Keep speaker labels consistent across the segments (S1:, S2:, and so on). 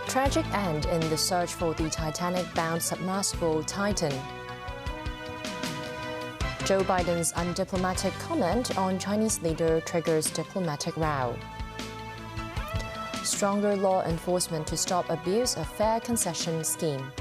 S1: Tragic end in the search for the Titanic-bound submersible Titan. Joe Biden's undiplomatic comment on Chinese leader triggers diplomatic row. Stronger law enforcement to stop abuse of fare concession scheme.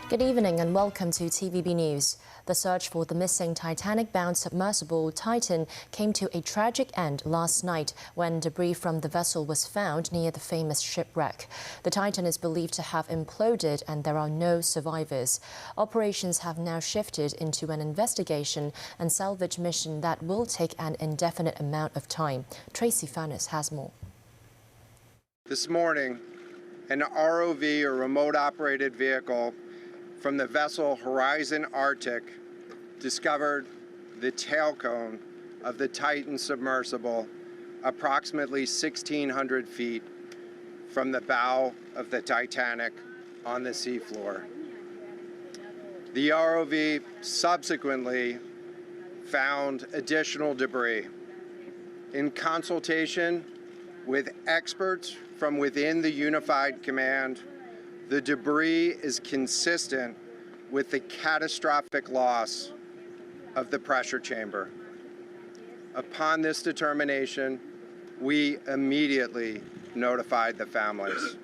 S1: Good evening and welcome to TVB News. The search for the missing Titanic-bound submersible Titan came to a tragic end last night when debris from the vessel was found near the famous shipwreck. The Titan is believed to have imploded and there are no survivors. Operations have now shifted into an investigation and salvage mission that will take an indefinite amount of time. Tracy Furness has more.
S2: This morning, an ROV, or remote-operated vehicle, from the vessel Horizon Arctic discovered the tail cone of the Titan submersible approximately 1,600 feet from the bow of the Titanic on the seafloor. The ROV subsequently found additional debris. In consultation with experts from within the Unified Command, the debris is consistent with the catastrophic loss of the pressure chamber. Upon this determination, we immediately notified the families.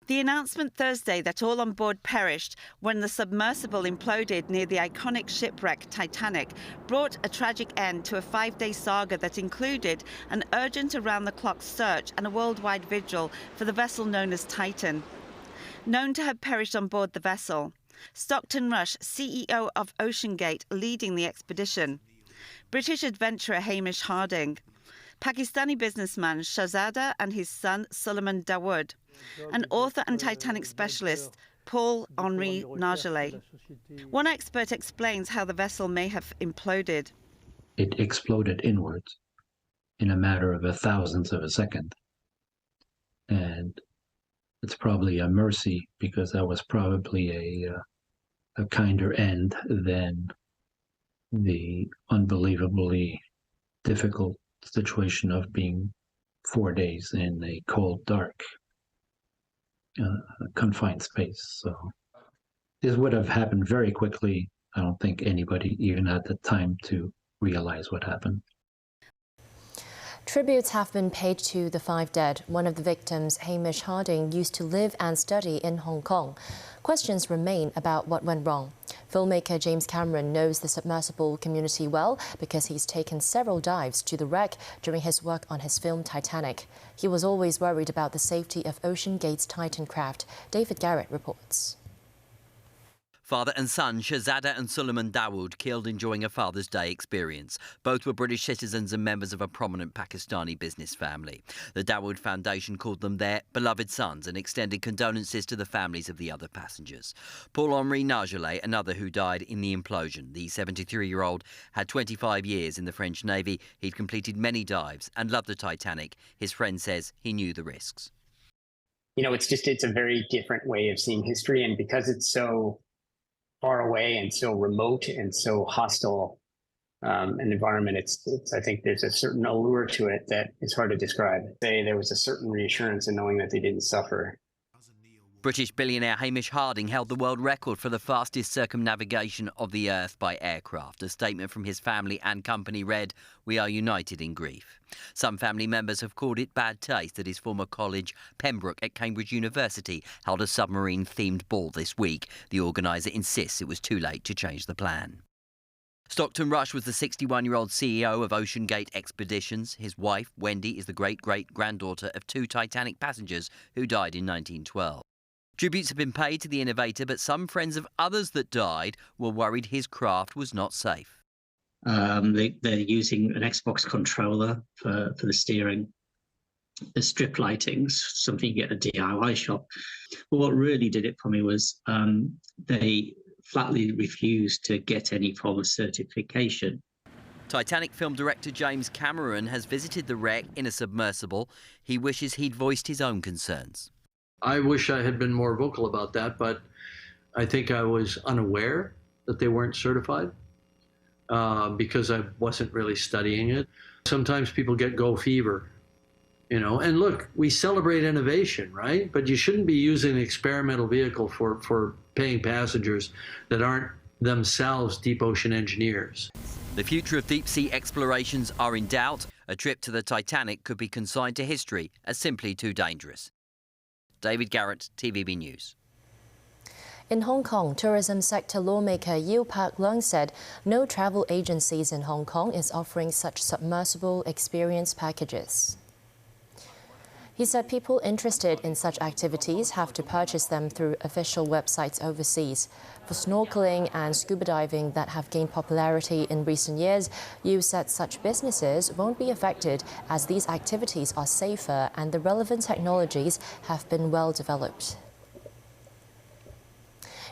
S3: The announcement Thursday that all on board perished when the submersible imploded near the iconic shipwreck Titanic brought a tragic end to a 5-day saga that included an urgent around-the-clock search and a worldwide vigil for the vessel known as Titan. Known to have perished on board the vessel. Stockton Rush, CEO of OceanGate, leading the expedition. British adventurer Hamish Harding. Pakistani businessman Shahzada and his son Sulaiman Dawood. And author and Titanic specialist Paul-Henri Nargeolet. One expert explains how the vessel may have imploded.
S4: It exploded inwards in a matter of a thousandth of a second. And it's probably a mercy because that was probably a kinder end than the unbelievably difficult situation of being 4 days in a cold, dark, confined space. So this would have happened very quickly. I don't think anybody even had the time to realize what happened.
S1: Tributes have been paid to the 5 dead. One of the victims, Hamish Harding, used to live and study in Hong Kong. Questions remain about what went wrong. Filmmaker James Cameron knows the submersible community well because he's taken several dives to the wreck during his work on his film Titanic. He was always worried about the safety of OceanGate's Titan craft. David Garrett reports.
S5: Father and son, Shahzada and Sulaiman Dawood, killed enjoying a Father's Day experience. Both were British citizens and members of a prominent Pakistani business family. The Dawood Foundation called them their beloved sons and extended condolences to the families of the other passengers. Paul-Henri Nargeolet, another who died in the implosion. The 73-year-old had 25 years in the French Navy. He'd completed many dives and loved the Titanic. His friend says he knew the risks.
S6: You know, it's a very different way of seeing history, and because it's so far away and so remote and so hostile an environment, I think there's a certain allure to it that is hard to describe. There was a certain reassurance in knowing that they didn't suffer.
S5: British billionaire Hamish Harding held the world record for the fastest circumnavigation of the Earth by aircraft. A statement from his family and company read, "We are united in grief." Some family members have called it bad taste that his former college, Pembroke at Cambridge University, held a submarine-themed ball this week. The organiser insists it was too late to change the plan. Stockton Rush was the 61-year-old CEO of OceanGate Expeditions. His wife, Wendy, is the great-great-granddaughter of 2 Titanic passengers who died in 1912. Tributes have been paid to the innovator, but some friends of others that died were worried his craft was not safe.
S7: They're using an Xbox controller for the steering. The strip lightings, something you get at a DIY shop. But what really did it for me was they flatly refused to get any form of certification.
S5: Titanic film director James Cameron has visited the wreck in a submersible. He wishes he'd voiced his own concerns.
S8: I wish I had been more vocal about that, but I think I was unaware that they weren't certified because I wasn't really studying it. Sometimes people get go fever, you know, and look, we celebrate innovation, right? But you shouldn't be using an experimental vehicle for paying passengers that aren't themselves deep ocean engineers.
S5: The future of deep-sea explorations are in doubt. A trip to the Titanic could be consigned to history as simply too dangerous. David Garrett, TVB News.
S1: In Hong Kong, tourism sector lawmaker Yew Pak Leung said no travel agencies in Hong Kong is offering such submersible experience packages. He said people interested in such activities have to purchase them through official websites overseas. For snorkeling and scuba diving that have gained popularity in recent years, Yew said such businesses won't be affected as these activities are safer and the relevant technologies have been well developed.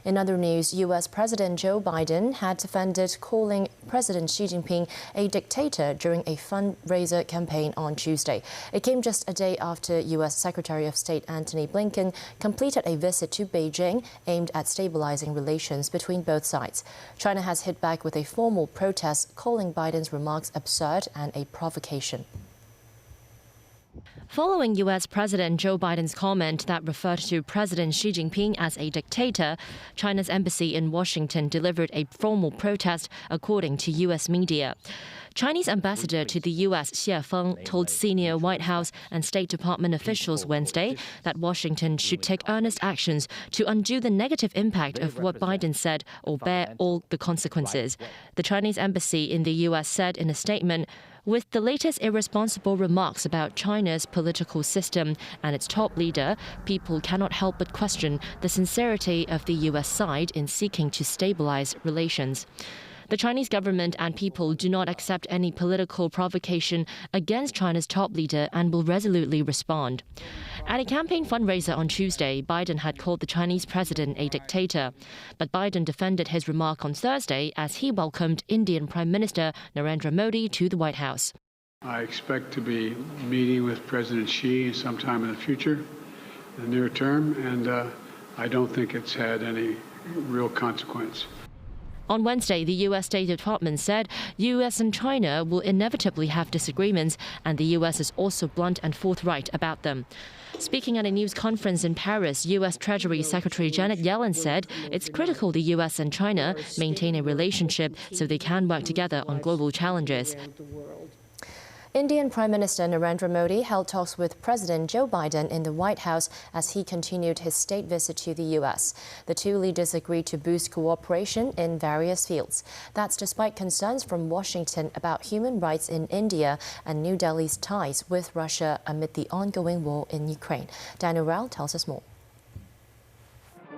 S1: In other news, U.S. President Joe Biden had defended calling President Xi Jinping a dictator during a fundraiser campaign on Tuesday. It came just a day after U.S. Secretary of State Antony Blinken completed a visit to Beijing aimed at stabilizing relations between both sides. China has hit back with a formal protest, calling Biden's remarks absurd and a provocation.
S9: Following U.S. President Joe Biden's comment that referred to President Xi Jinping as a dictator, China's embassy in Washington delivered a formal protest, according to U.S. media. Chinese ambassador to the U.S. Xie Feng told senior White House and State Department officials Wednesday that Washington should take earnest actions to undo the negative impact of what Biden said or bear all the consequences. The Chinese embassy in the U.S. said in a statement, with the latest irresponsible remarks about China's political system and its top leader, people cannot help but question the sincerity of the U.S. side in seeking to stabilize relations. The Chinese government and people do not accept any political provocation against China's top leader and will resolutely respond. At a campaign fundraiser on Tuesday, Biden had called the Chinese president a dictator. But Biden defended his remark on Thursday as he welcomed Indian Prime Minister Narendra Modi to the White House.
S10: I expect to be meeting with President Xi sometime in the future, in the near term, and I don't think it's had any real consequence.
S9: On Wednesday, the U.S. State Department said U.S. and China will inevitably have disagreements, and the U.S. is also blunt and forthright about them. Speaking at a news conference in Paris, U.S. Treasury Secretary Janet Yellen said it's critical the U.S. and China maintain a relationship so they can work together on global challenges.
S1: Indian Prime Minister Narendra Modi held talks with President Joe Biden in the White House as he continued his state visit to the U.S. The two leaders agreed to boost cooperation in various fields. That's despite concerns from Washington about human rights in India and New Delhi's ties with Russia amid the ongoing war in Ukraine. Daniel Rao tells us more.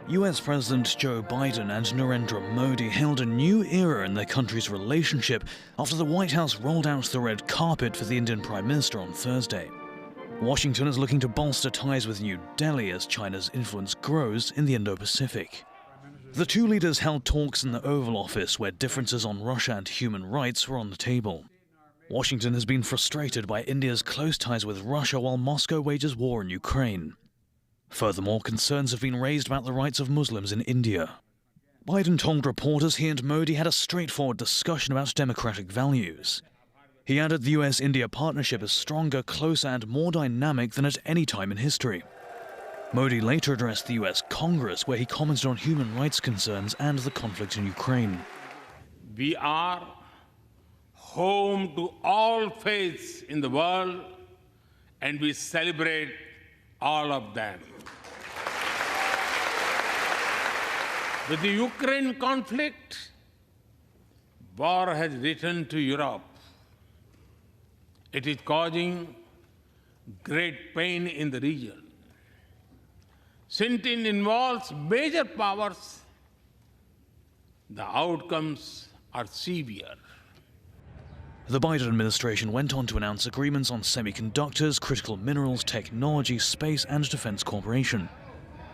S11: US President Joe Biden and Narendra Modi hailed a new era in their country's relationship after the White House rolled out the red carpet for the Indian Prime Minister on Thursday. Washington is looking to bolster ties with New Delhi as China's influence grows in the Indo-Pacific. The two leaders held talks in the Oval Office where differences on Russia and human rights were on the table. Washington has been frustrated by India's close ties with Russia while Moscow wages war in Ukraine. Furthermore, concerns have been raised about the rights of Muslims in India. Biden told reporters he and Modi had a straightforward discussion about democratic values. He added the US-India partnership is stronger, closer and more dynamic than at any time in history. Modi later addressed the US Congress, where he commented on human rights concerns and the conflict in Ukraine.
S12: We are home to all faiths in the world, and we celebrate all of them. With the Ukraine conflict, war has returned to Europe. It is causing great pain in the region. Since it involves major powers, the outcomes are severe.
S11: The Biden administration went on to announce agreements on semiconductors, critical minerals, technology, space and defense cooperation.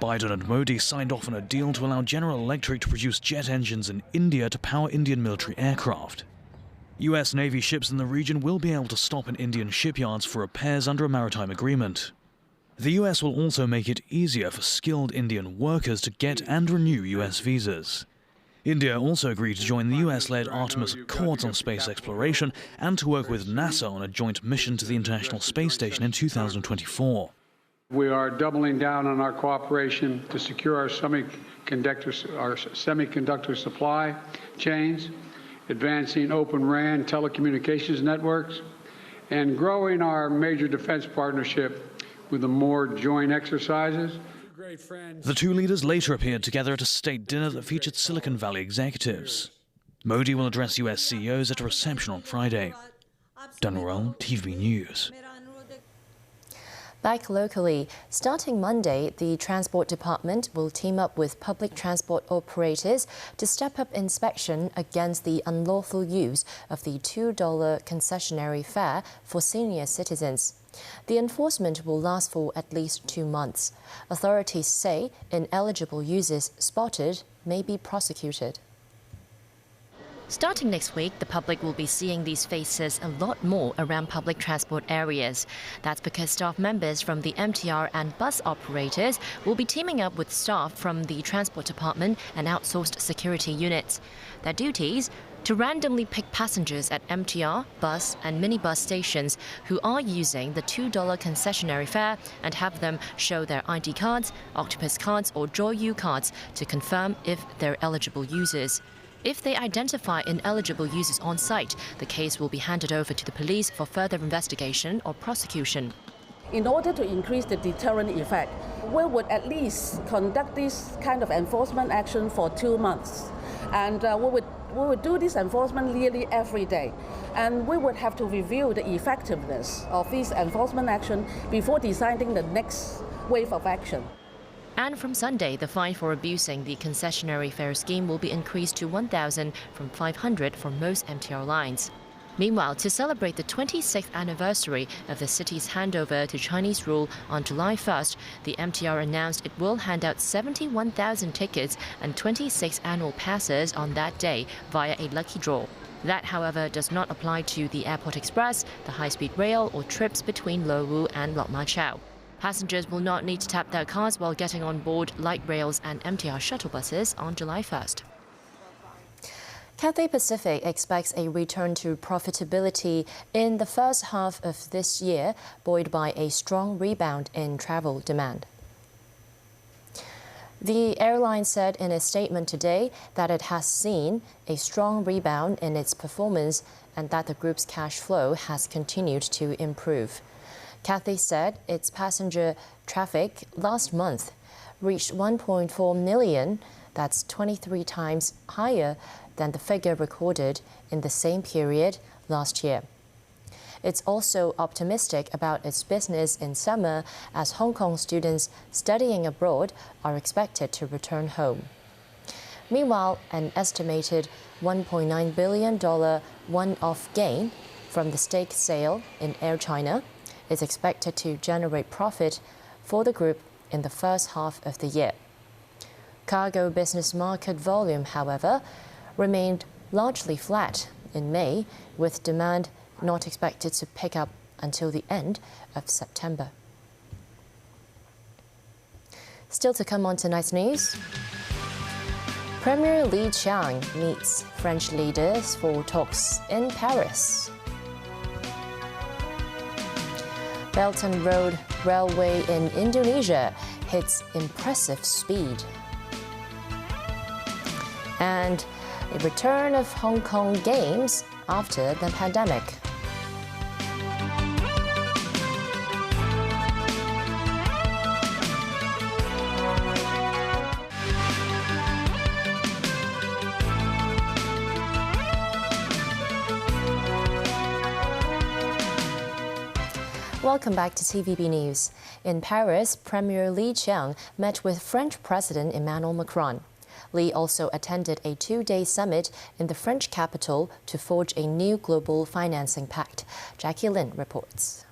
S11: Biden and Modi signed off on a deal to allow General Electric to produce jet engines in India to power Indian military aircraft. US Navy ships in the region will be able to stop in Indian shipyards for repairs under a maritime agreement. The US will also make it easier for skilled Indian workers to get and renew US visas. India also agreed to join the US-led Artemis Accords on space exploration and to work with NASA on a joint mission to the International Space Station in 2024.
S10: We are doubling down on our cooperation to secure our semiconductor supply chains, advancing Open RAN telecommunications networks, and growing our major defense partnership with the more joint exercises.
S11: The two leaders later appeared together at a state dinner that featured Silicon Valley executives. Modi will address US CEOs at a reception on Friday. Dan Worrell, TV News.
S1: Back locally, starting Monday, the Transport Department will team up with public transport operators to step up inspection against the unlawful use of the $2 concessionary fare for senior citizens. The enforcement will last for at least 2 months. Authorities say ineligible users spotted may be prosecuted.
S9: Starting next week, the public will be seeing these faces a lot more around public transport areas. That's because staff members from the MTR and bus operators will be teaming up with staff from the Transport Department and outsourced security units. Their duties: to randomly pick passengers at MTR, bus and minibus stations who are using the $2 concessionary fare and have them show their ID cards, Octopus cards or JUN cards to confirm if they're eligible users. If they identify ineligible users on site, the case will be handed over to the police for further investigation or prosecution.
S13: In order to increase the deterrent effect, we would at least conduct this kind of enforcement action for 2 months. And we would do this enforcement nearly every day. And we would have to review the effectiveness of this enforcement action before deciding the next wave of action.
S9: And from Sunday, the fine for abusing the concessionary fare scheme will be increased to $1,000 from $500 for most MTR lines. Meanwhile, to celebrate the 26th anniversary of the city's handover to Chinese rule on July 1st, the MTR announced it will hand out 71,000 tickets and 26 annual passes on that day via a lucky draw. That, however, does not apply to the Airport Express, the high-speed rail, or trips between Lo Wu and Lok Ma Chau. Passengers will not need to tap their cards while getting on board light rails and MTR shuttle buses on July 1st.
S1: Cathay Pacific expects a return to profitability in the first half of this year, buoyed by a strong rebound in travel demand. The airline said in a statement today that it has seen a strong rebound in its performance and that the group's cash flow has continued to improve. Cathay said its passenger traffic last month reached 1.4 million, that's 23 times higher than the figure recorded in the same period last year. It's also optimistic about its business in summer as Hong Kong students studying abroad are expected to return home. Meanwhile, an estimated $1.9 billion one-off gain from the stake sale in Air China is expected to generate profit for the group in the first half of the year. Cargo business market volume, however, remained largely flat in May, with demand not expected to pick up until the end of September. Still to come on tonight's news. Premier Li Qiang meets French leaders for talks in Paris. Belt and Road Railway in Indonesia hits impressive speed. And a return of Hong Kong Games after the pandemic. Welcome back to TVB News. In Paris, Premier Li Qiang met with French President Emmanuel Macron. Li also attended a 2-day summit in the French capital to forge a new global financing pact. Jackie Lin reports.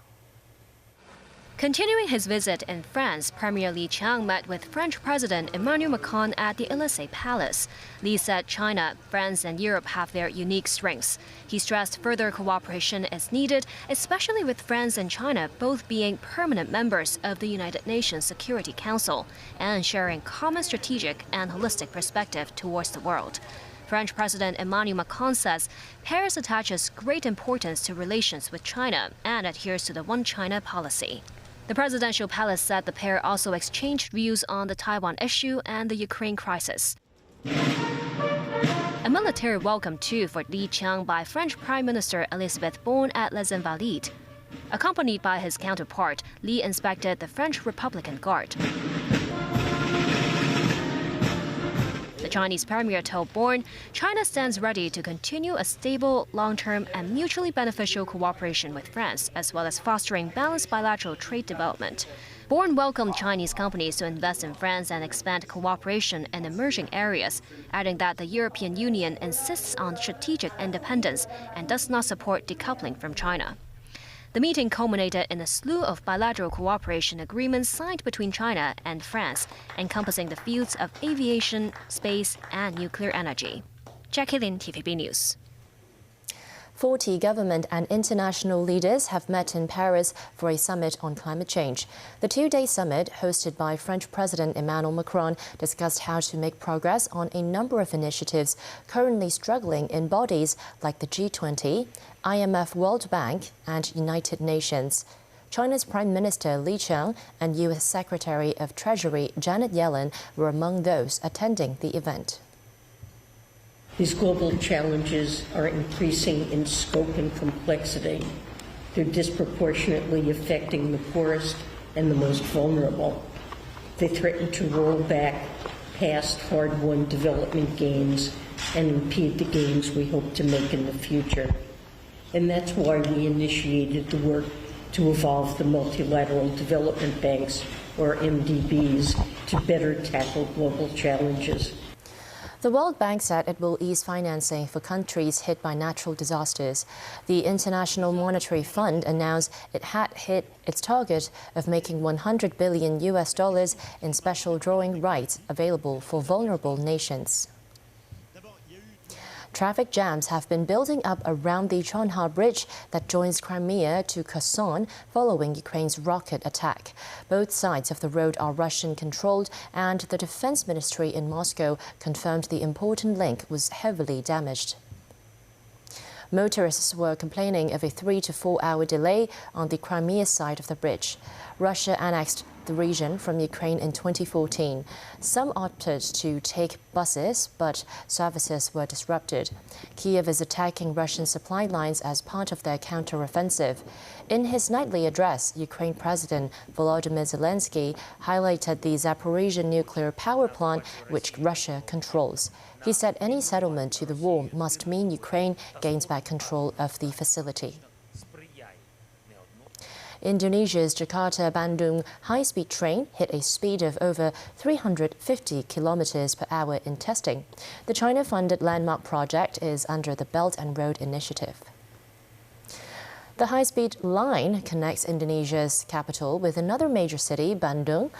S9: Continuing his visit in France, Premier Li Qiang met with French President Emmanuel Macron at the Élysée Palace. Li said China, France, and Europe have their unique strengths. He stressed further cooperation is needed, especially with France and China both being permanent members of the United Nations Security Council and sharing common strategic and holistic perspective towards the world. French President Emmanuel Macron says Paris attaches great importance to relations with China and adheres to the One China policy. The presidential palace said the pair also exchanged views on the Taiwan issue and the Ukraine crisis. A military welcome too for Li Qiang by French Prime Minister Elisabeth Borne at Les Invalides. Accompanied by his counterpart, Li inspected the French Republican Guard. The Chinese premier told Borne China stands ready to continue a stable, long-term and mutually beneficial cooperation with France, as well as fostering balanced bilateral trade development. Borne welcomed Chinese companies to invest in France and expand cooperation in emerging areas, adding that the European Union insists on strategic independence and does not support decoupling from China. The meeting culminated in a slew of bilateral cooperation agreements signed between China and France, encompassing the fields of aviation, space, and nuclear energy. Jackie Lin, TVB News.
S1: 40 government and international leaders have met in Paris for a summit on climate change. The two-day summit, hosted by French President Emmanuel Macron, discussed how to make progress on a number of initiatives currently struggling in bodies like the G20, IMF, World Bank, and United Nations. China's Prime Minister Li Qiang and U.S. Secretary of Treasury Janet Yellen were among those attending the event.
S14: These global challenges are increasing in scope and complexity. They're disproportionately affecting the poorest and the most vulnerable. They threaten to roll back past hard-won development gains and impede the gains we hope to make in the future. And that's why we initiated the work to evolve the multilateral development banks, or MDBs, to better tackle global challenges.
S1: The World Bank said it will ease financing for countries hit by natural disasters. The International Monetary Fund announced it had hit its target of making $100 billion in special drawing rights available for vulnerable nations. Traffic jams have been building up around the Chonha Bridge that joins Crimea to Kherson following Ukraine's rocket attack. Both sides of the road are Russian-controlled, and the Defense Ministry in Moscow confirmed the important link was heavily damaged. Motorists were complaining of a 3 to 4 hour delay on the Crimea side of the bridge. Russia annexed the region from Ukraine in 2014. Some opted to take buses, but services were disrupted. Kiev is attacking Russian supply lines as part of their counteroffensive. In his nightly address, Ukraine President Volodymyr Zelensky highlighted the Zaporizhzhia nuclear power plant, which Russia controls. He said any settlement to the war must mean Ukraine gains back control of the facility. Indonesia's Jakarta-Bandung high-speed train hit a speed of over 350 kilometers per hour in testing. The China-funded landmark project is under the Belt and Road Initiative. The high-speed line connects Indonesia's capital with another major city, Bandung.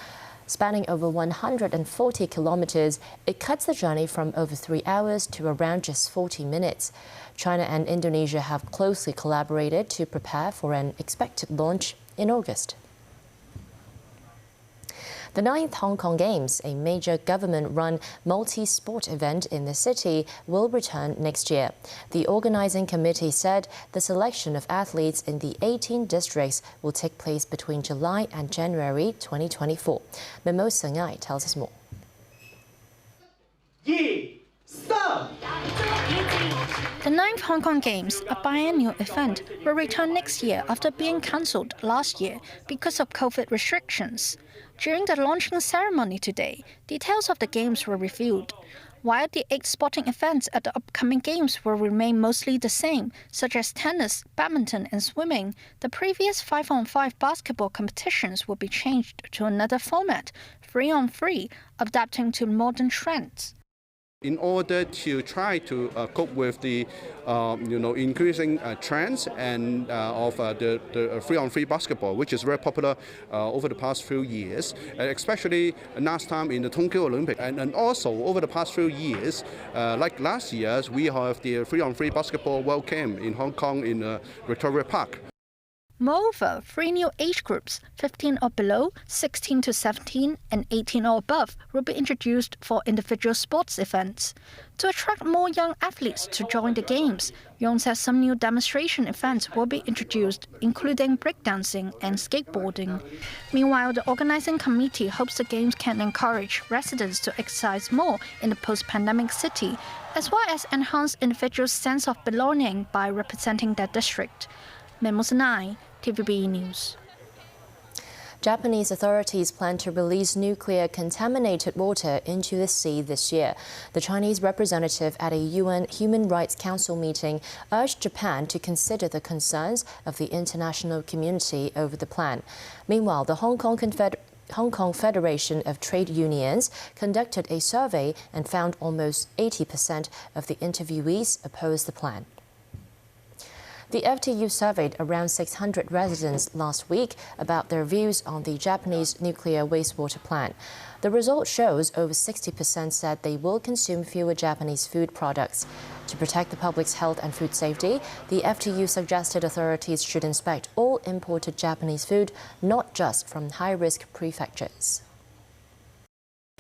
S1: Spanning over 140 kilometers, it cuts the journey from over 3 hours to around just 40 minutes. China and Indonesia have closely collaborated to prepare for an expected launch in August. The 9th Hong Kong Games, a major government-run multi-sport event in the city, will return next year. The organizing committee said the selection of athletes in the 18 districts will take place between July and January 2024. Memo Sengai tells us more.
S15: The 9th Hong Kong Games, a biennial event, will return next year after being cancelled last year because of COVID restrictions. During the launching ceremony today, details of the Games were revealed. While the 8 sporting events at the upcoming Games will remain mostly the same, such as tennis, badminton and swimming, the previous 5-on-5 basketball competitions will be changed to another format, 3-on-3, adapting to modern trends.
S16: In order to try to cope with the increasing trends and of the free-on-free basketball, which is very popular over the past few years, especially last time in the Tokyo Olympics, and also over the past few years, like last year, we have the free-on-free basketball World Camp in Hong Kong in Victoria Park.
S15: Moreover, 3 new age groups, 15 or below, 16 to 17, and 18 or above, will be introduced for individual sports events. To attract more young athletes to join the Games, JUN says some new demonstration events will be introduced, including breakdancing and skateboarding. Meanwhile, the organizing committee hopes the Games can encourage residents to exercise more in the post-pandemic city, as well as enhance individuals' sense of belonging by representing their district. Musin, TVB News.
S1: Japanese authorities plan to release nuclear contaminated water into the sea this year. The Chinese representative at a UN Human Rights Council meeting urged Japan to consider the concerns of the international community over the plan. Meanwhile, the Hong Kong Federation of Trade Unions conducted a survey and found almost 80% of the interviewees opposed the plan. The FTU surveyed around 600 residents last week about their views on the Japanese nuclear wastewater plant. The result shows over 60% said they will consume fewer Japanese food products. To protect the public's health and food safety, the FTU suggested authorities should inspect all imported Japanese food, not just from high-risk prefectures.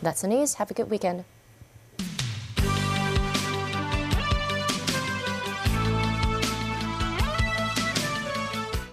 S1: That's the news. Have a good weekend.